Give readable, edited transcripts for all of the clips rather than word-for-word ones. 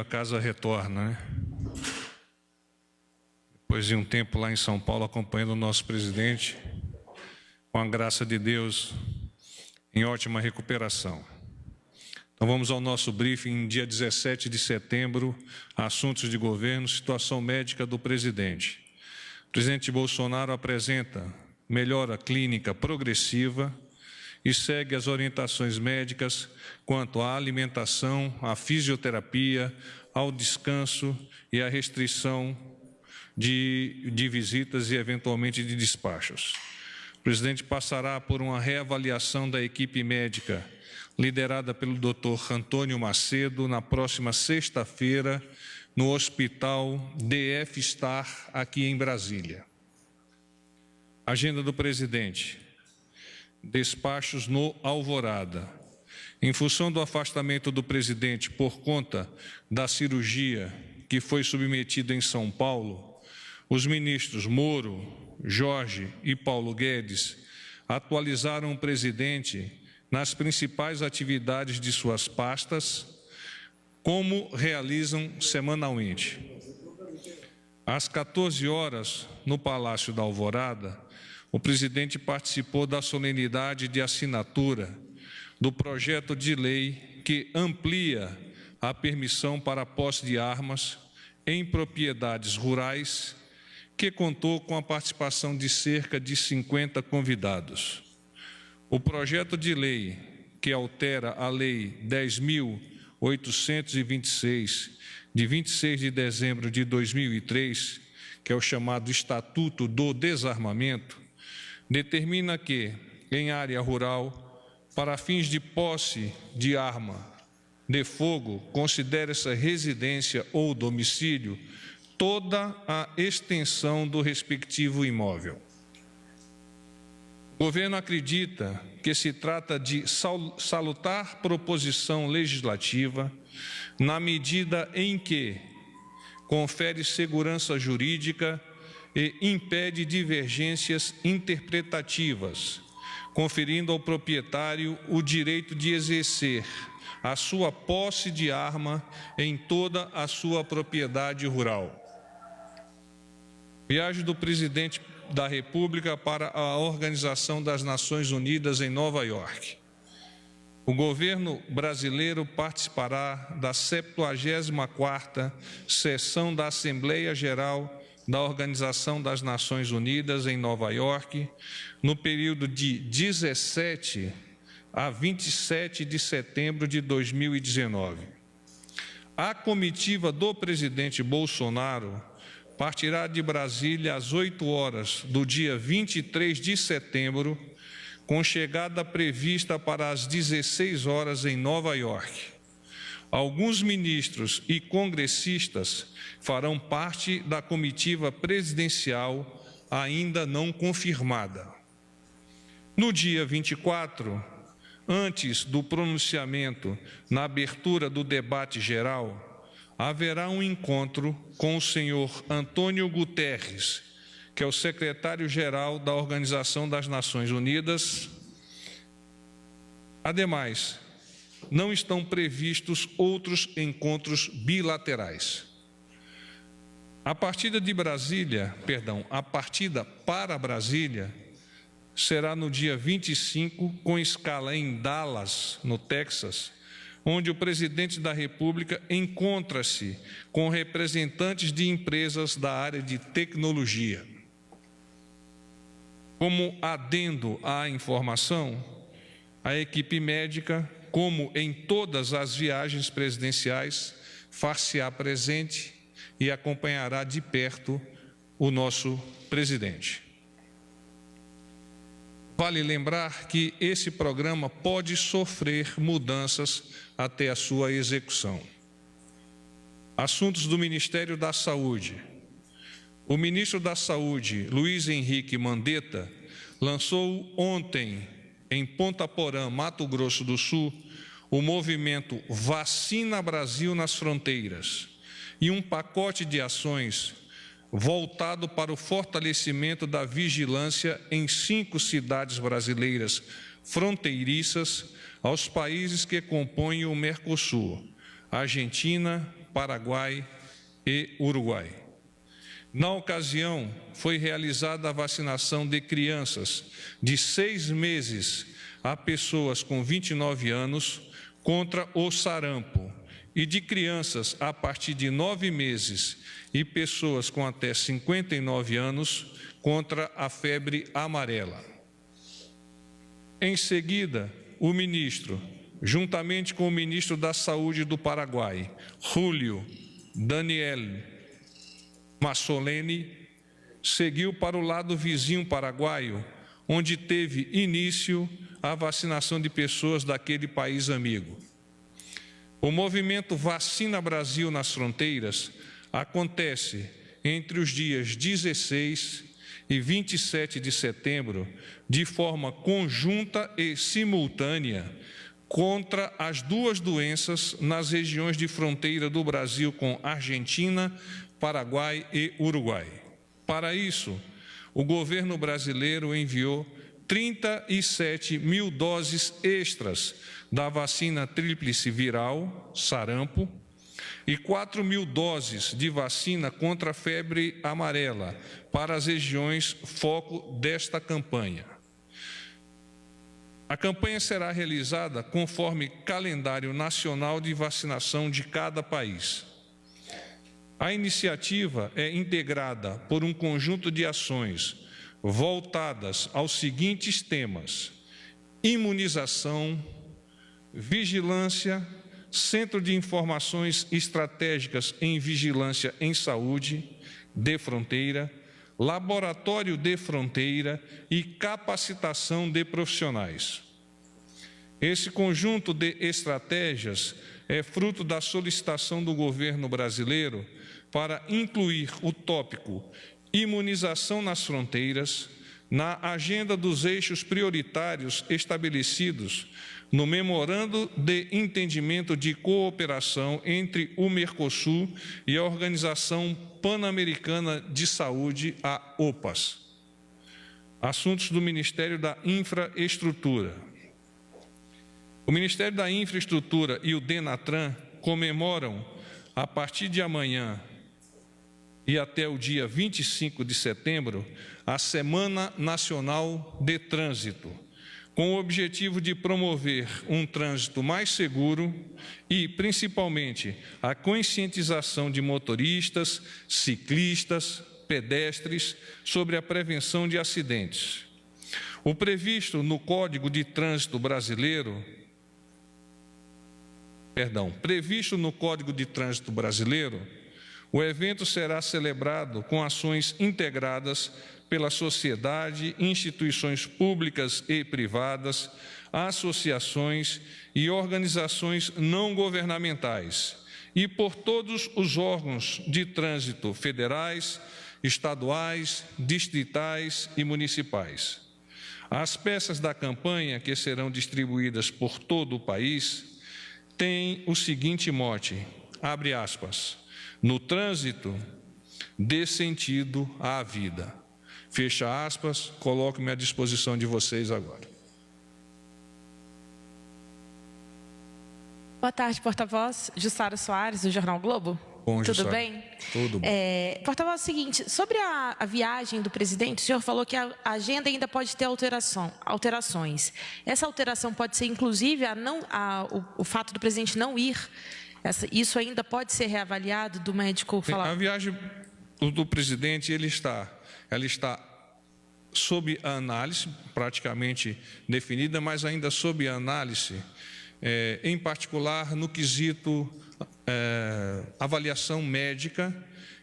a casa retorna, né? Depois de um tempo lá em São Paulo, acompanhando o nosso presidente, com a graça de Deus, em ótima recuperação. Então vamos ao nosso briefing, dia 17 de setembro, assuntos de governo, situação médica do presidente. O presidente Bolsonaro apresenta melhora clínica progressiva e segue as orientações médicas quanto à alimentação, à fisioterapia, ao descanso e à restrição de visitas e, eventualmente, de despachos. O presidente passará por uma reavaliação da equipe médica liderada pelo Dr. Antônio Macedo na próxima sexta-feira no Hospital DF Star, aqui em Brasília. Agenda do presidente. Despachos no Alvorada. Em função do afastamento do presidente por conta da cirurgia que foi submetida em São Paulo, os ministros Moro, Jorge e Paulo Guedes atualizaram o presidente nas principais atividades de suas pastas, como realizam semanalmente. Às 14 horas, no Palácio da Alvorada, o presidente participou da solenidade de assinatura do projeto de lei que amplia a permissão para a posse de armas em propriedades rurais, que contou com a participação de cerca de 50 convidados. O projeto de lei que altera a Lei 10.826, de 26 de dezembro de 2003, que é o chamado Estatuto do Desarmamento, determina que, em área rural, para fins de posse de arma de fogo, considere-se residência ou domicílio toda a extensão do respectivo imóvel. O governo acredita que se trata de salutar proposição legislativa na medida em que confere segurança jurídica e impede divergências interpretativas, conferindo ao proprietário o direito de exercer a sua posse de arma em toda a sua propriedade rural. Viagem do presidente da República para a Organização das Nações Unidas em Nova York. O governo brasileiro participará da 74ª sessão da Assembleia Geral da Organização das Nações Unidas em Nova York, no período de 17 a 27 de setembro de 2019. A comitiva do presidente Bolsonaro partirá de Brasília às 8 horas do dia 23 de setembro, com chegada prevista para as 16 horas em Nova York. Alguns ministros e congressistas farão parte da comitiva presidencial ainda não confirmada. No dia 24, antes do pronunciamento na abertura do debate geral, haverá um encontro com o senhor Antônio Guterres, que é o secretário-geral da Organização das Nações Unidas. Ademais, não estão previstos outros encontros bilaterais. A partida para Brasília será no dia 25, com escala em Dallas, no Texas, onde o presidente da República encontra-se com representantes de empresas da área de tecnologia. Como adendo à informação, a equipe médica, como em todas as viagens presidenciais, far-se-á presente e acompanhará de perto o nosso presidente. Vale lembrar que esse programa pode sofrer mudanças até a sua execução. Assuntos do Ministério da Saúde. O ministro da Saúde, Luiz Henrique Mandetta, lançou ontem, em Ponta Porã, Mato Grosso do Sul, o movimento Vacina Brasil nas Fronteiras e um pacote de ações voltado para o fortalecimento da vigilância em 5 cidades brasileiras fronteiriças aos países que compõem o Mercosul: Argentina, Paraguai e Uruguai. Na ocasião, foi realizada a vacinação de crianças de 6 meses a pessoas com 29 anos contra o sarampo e de crianças a partir de 9 meses e pessoas com até 59 anos contra a febre amarela. Em seguida, o ministro, juntamente com o ministro da Saúde do Paraguai, Julio Daniel Massoleni, seguiu para o lado vizinho paraguaio, onde teve início a vacinação de pessoas daquele país amigo. O movimento Vacina Brasil nas Fronteiras acontece entre os dias 16 e 27 de setembro, de forma conjunta e simultânea, contra as duas doenças nas regiões de fronteira do Brasil com Argentina, Paraguai e Uruguai. Para isso, o governo brasileiro enviou 37 mil doses extras da vacina tríplice viral, sarampo, e 4 mil doses de vacina contra a febre amarela para as regiões foco desta campanha. A campanha será realizada conforme calendário nacional de vacinação de cada país. A iniciativa é integrada por um conjunto de ações voltadas aos seguintes temas: imunização, vigilância, Centro de Informações Estratégicas em Vigilância em Saúde de Fronteira, Laboratório de Fronteira e capacitação de profissionais. Esse conjunto de estratégias é fruto da solicitação do governo brasileiro para incluir o tópico imunização nas fronteiras na agenda dos eixos prioritários estabelecidos no Memorando de Entendimento de Cooperação entre o Mercosul e a Organização Pan-Americana de Saúde, a OPAS. Assuntos do Ministério da Infraestrutura. O Ministério da Infraestrutura e o DENATRAN comemoram, a partir de amanhã e até o dia 25 de setembro, a Semana Nacional de Trânsito, com o objetivo de promover um trânsito mais seguro e, principalmente, a conscientização de motoristas, ciclistas, pedestres sobre a prevenção de acidentes. O previsto no Código de Trânsito Brasileiro, o evento será celebrado com ações integradas pela sociedade, instituições públicas e privadas, associações e organizações não governamentais, e por todos os órgãos de trânsito federais, estaduais, distritais e municipais. As peças da campanha, que serão distribuídas por todo o país, têm o seguinte mote, abre aspas, no trânsito, dê sentido à vida. Fecha aspas, coloco-me à disposição de vocês agora. Boa tarde, porta-voz. Jussara Soares, do Jornal Globo. Bom, Tudo Jussara. bem? Tudo bom. Porta-voz, é o seguinte, sobre a viagem do presidente, o senhor falou que a agenda ainda pode ter alterações. Essa alteração pode ser, inclusive, o fato do presidente não ir. Isso ainda pode ser reavaliado do médico falar? A viagem do presidente, ela está sob a análise, praticamente definida, mas ainda sob a análise, em particular no quesito avaliação médica,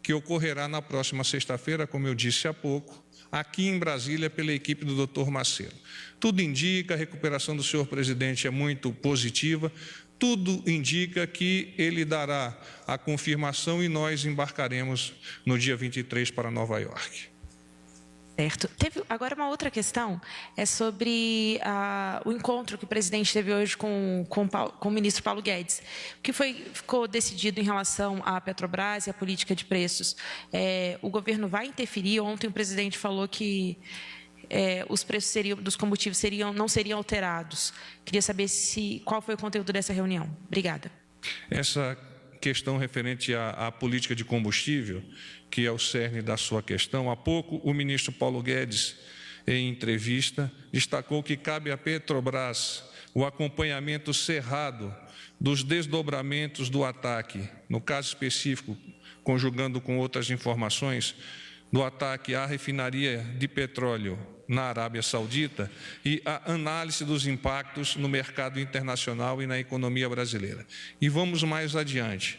que ocorrerá na próxima sexta-feira, como eu disse há pouco, aqui em Brasília, pela equipe do Dr. Macedo. Tudo indica, a recuperação do senhor presidente é muito positiva, tudo indica que ele dará a confirmação e nós embarcaremos no dia 23 para Nova York. Certo. Agora, uma outra questão é sobre o encontro que o presidente teve hoje com o ministro Paulo Guedes. O que ficou decidido em relação à Petrobras e à política de preços? O governo vai interferir? Ontem o presidente falou que os preços dos combustíveis não seriam alterados. Queria saber qual foi o conteúdo dessa reunião. Obrigada. Essa questão referente à política de combustível, que é o cerne da sua questão. Há pouco, o ministro Paulo Guedes, em entrevista, destacou que cabe à Petrobras o acompanhamento cerrado dos desdobramentos do ataque, no caso específico, conjugando com outras informações, do ataque à refinaria de petróleo na Arábia Saudita e a análise dos impactos no mercado internacional e na economia brasileira. E vamos mais adiante.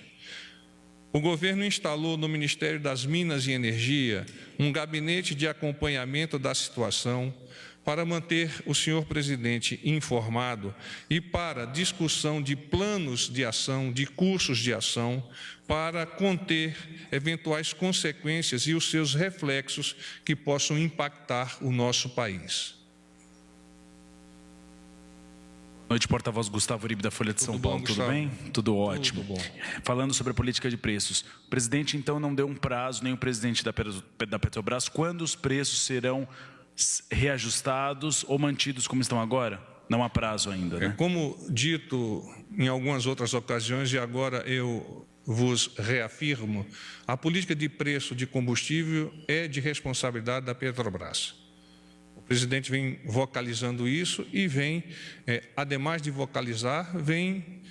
O governo instalou no Ministério das Minas e Energia um gabinete de acompanhamento da situação para manter o senhor presidente informado e para discussão de planos de ação, de cursos de ação, para conter eventuais consequências e os seus reflexos que possam impactar o nosso país. Boa noite, porta-voz Gustavo Uribe, da Folha de São Paulo. Tudo bem? Tudo ótimo. Tudo bom. Falando sobre a política de preços, o presidente, então, não deu um prazo, nem o presidente da Petrobras, quando os preços serão reajustados ou mantidos como estão agora? Não há prazo ainda, né? Como dito em algumas outras ocasiões, e agora eu vos reafirmo, a política de preço de combustível é de responsabilidade da Petrobras. O presidente vem vocalizando isso e vem, ademais de vocalizar, vem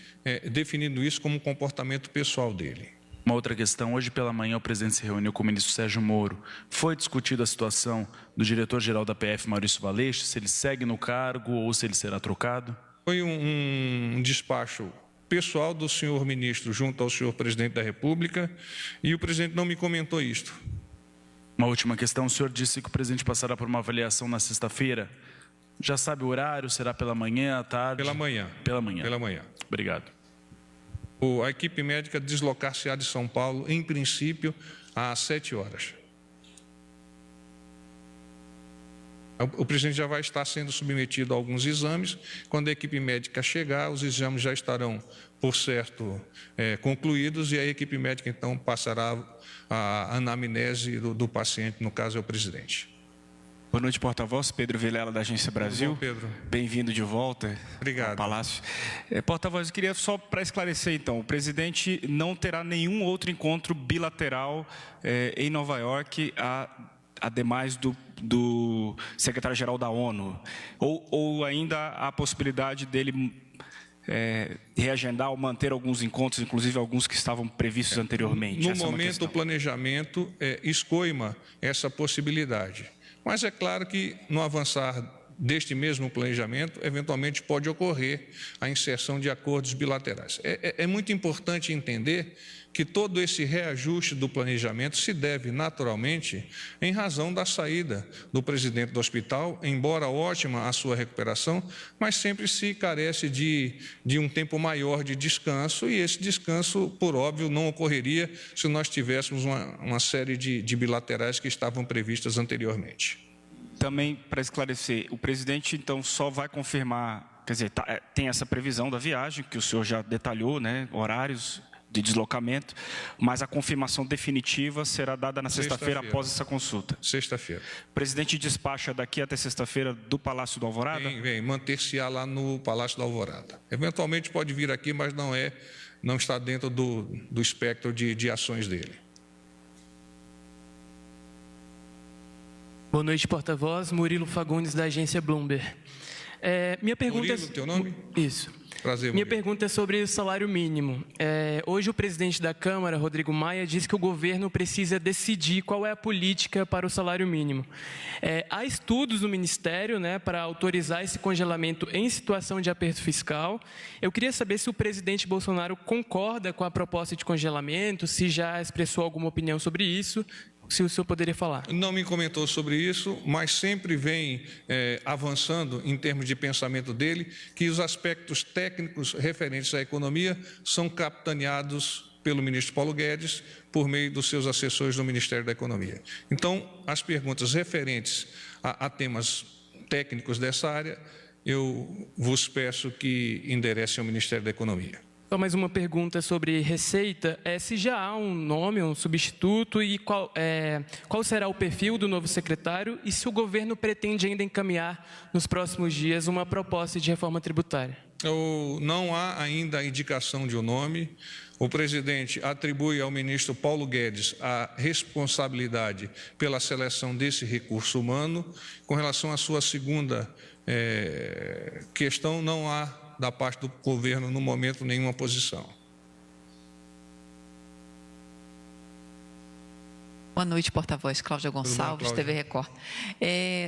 definindo isso como um comportamento pessoal dele. Uma outra questão, hoje pela manhã o presidente se reuniu com o ministro Sérgio Moro. Foi discutida a situação do diretor-geral da PF, Maurício Valeixo, se ele segue no cargo ou se ele será trocado? Foi um despacho pessoal do senhor ministro junto ao senhor presidente da República e o presidente não me comentou isto. Uma última questão, o senhor disse que o presidente passará por uma avaliação na sexta-feira. Já sabe o horário? Será pela manhã, à tarde? Pela manhã. Pela manhã. Pela manhã. Obrigado. A equipe médica deslocar-se-á de São Paulo, em princípio, às 7 horas. O presidente já vai estar sendo submetido a alguns exames. Quando a equipe médica chegar, os exames já estarão, por certo, concluídos e a equipe médica, então, passará a anamnese do paciente, no caso é o presidente. Boa noite, porta-voz. Pedro Vilela, da Agência Brasil. Bom, Pedro. Bem-vindo de volta. Obrigado. Ao Palácio. Porta-voz, eu queria só para esclarecer, então, o presidente não terá nenhum outro encontro bilateral em Nova York, ademais do secretário-geral da ONU? Ou ainda há a possibilidade dele reagendar ou manter alguns encontros, inclusive alguns que estavam previstos anteriormente? No momento, o planejamento escoima essa possibilidade. Mas é claro que, no avançar deste mesmo planejamento, eventualmente pode ocorrer a inserção de acordos bilaterais. É muito importante entender que todo esse reajuste do planejamento se deve, naturalmente, em razão da saída do presidente do hospital, embora ótima a sua recuperação, mas sempre se carece de um tempo maior de descanso, e esse descanso, por óbvio, não ocorreria se nós tivéssemos uma série de bilaterais que estavam previstas anteriormente. Também, para esclarecer, o presidente, então, só vai confirmar, quer dizer, tem essa previsão da viagem, que o senhor já detalhou, né, horários de deslocamento, mas a confirmação definitiva será dada na sexta-feira após essa consulta. Sexta-feira. O presidente despacha daqui até sexta-feira do Palácio do Alvorada? Vem manter-se-á lá no Palácio do Alvorada. Eventualmente pode vir aqui, mas não está dentro do espectro de ações dele. Boa noite, porta-voz. Murilo Fagundes, da agência Bloomberg. Minha pergunta Murilo, teu nome? Isso. Prazer, Minha Murilo. pergunta é sobre o salário mínimo. Hoje o presidente da Câmara, Rodrigo Maia, disse que o governo precisa decidir qual é a política para o salário mínimo. Há estudos no Ministério, né, para autorizar esse congelamento em situação de aperto fiscal. Eu queria saber se o presidente Bolsonaro concorda com a proposta de congelamento, se já expressou alguma opinião sobre isso. Se o senhor poderia falar. Não me comentou sobre isso, mas sempre vem avançando em termos de pensamento dele, que os aspectos técnicos referentes à economia são capitaneados pelo ministro Paulo Guedes por meio dos seus assessores do Ministério da Economia. Então, as perguntas referentes a temas técnicos dessa área, eu vos peço que enderecem ao Ministério da Economia. Só mais uma pergunta sobre receita. Se já há um nome, um substituto, e qual será o perfil do novo secretário e se o governo pretende ainda encaminhar nos próximos dias uma proposta de reforma tributária? Não há ainda a indicação de um nome. O presidente atribui ao ministro Paulo Guedes a responsabilidade pela seleção desse recurso humano. Com relação à sua segunda questão, não há, da parte do governo, no momento, nenhuma posição. Boa noite, porta-voz. Cláudia Gonçalves, Cláudia. TV Record.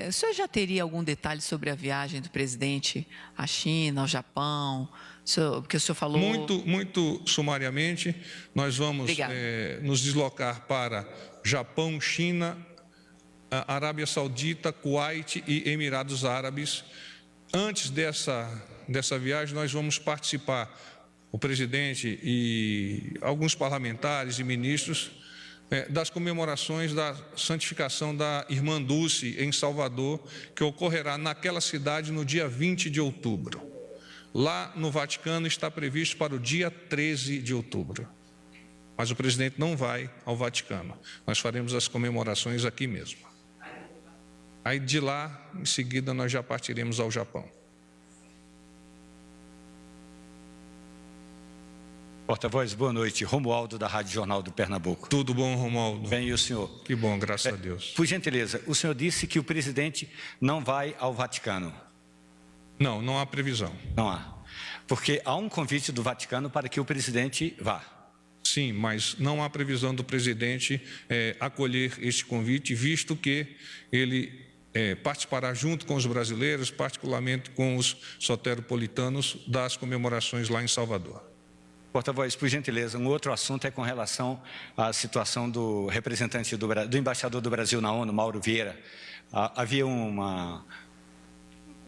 O senhor já teria algum detalhe sobre a viagem do presidente à China, ao Japão? Porque o senhor falou... Muito sumariamente, nós vamos nos deslocar para Japão, China, Arábia Saudita, Kuwait e Emirados Árabes. Antes dessa viagem, nós vamos participar, o presidente e alguns parlamentares e ministros, das comemorações da santificação da Irmã Dulce em Salvador, que ocorrerá naquela cidade no dia 20 de outubro. Lá no Vaticano está previsto para o dia 13 de outubro. Mas o presidente não vai ao Vaticano. Nós faremos as comemorações aqui mesmo. Aí de lá, em seguida, nós já partiremos ao Japão. Porta-voz, boa noite. Romualdo, da Rádio Jornal do Pernambuco. Tudo bom, Romualdo? Bem, e o senhor? Que bom, graças a Deus. Por gentileza, o senhor disse que o presidente não vai ao Vaticano. Não há previsão. Não há. Porque há um convite do Vaticano para que o presidente vá. Sim, mas não há previsão do presidente acolher este convite, visto que ele participará junto com os brasileiros, particularmente com os soteropolitanos, das comemorações lá em Salvador. Porta-voz, por gentileza, um outro assunto é com relação à situação do representante do embaixador do Brasil na ONU, Mauro Vieira. Havia uma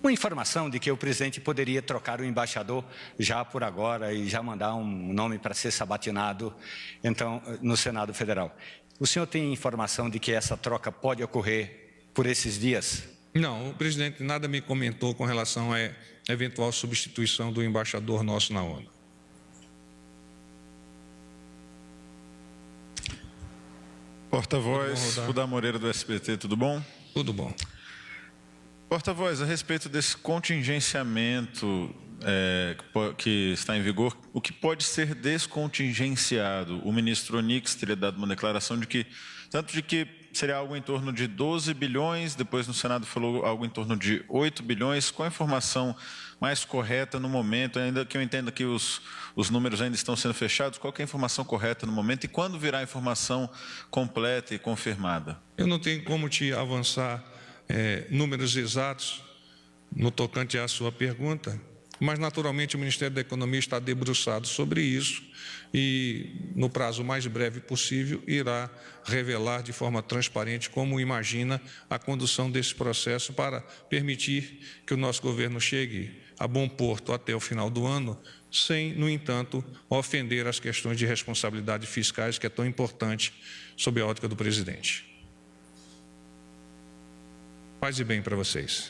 informação de que o presidente poderia trocar o embaixador já por agora e já mandar um nome para ser sabatinado, então, no Senado Federal. O senhor tem informação de que essa troca pode ocorrer por esses dias? Não, o presidente nada me comentou com relação à eventual substituição do embaixador nosso na ONU. Porta-voz, Rudá Moreira do SBT, tudo bom? Tudo bom. Porta-voz, a respeito desse contingenciamento que está em vigor, o que pode ser descontingenciado? O ministro Onix teria dado uma declaração de que seria algo em torno de 12 bilhões, depois no Senado falou algo em torno de 8 bilhões. Qual a informação mais correta no momento, ainda que eu entenda que os números ainda estão sendo fechados, qual que é a informação correta no momento e quando virá a informação completa e confirmada? Eu não tenho como te avançar números exatos no tocante à sua pergunta, mas naturalmente o Ministério da Economia está debruçado sobre isso e no prazo mais breve possível irá revelar de forma transparente como imagina a condução desse processo para permitir que o nosso governo chegue a bom porto até o final do ano, sem, no entanto, ofender as questões de responsabilidade fiscais, que é tão importante sob a ótica do presidente. Paz e bem para vocês.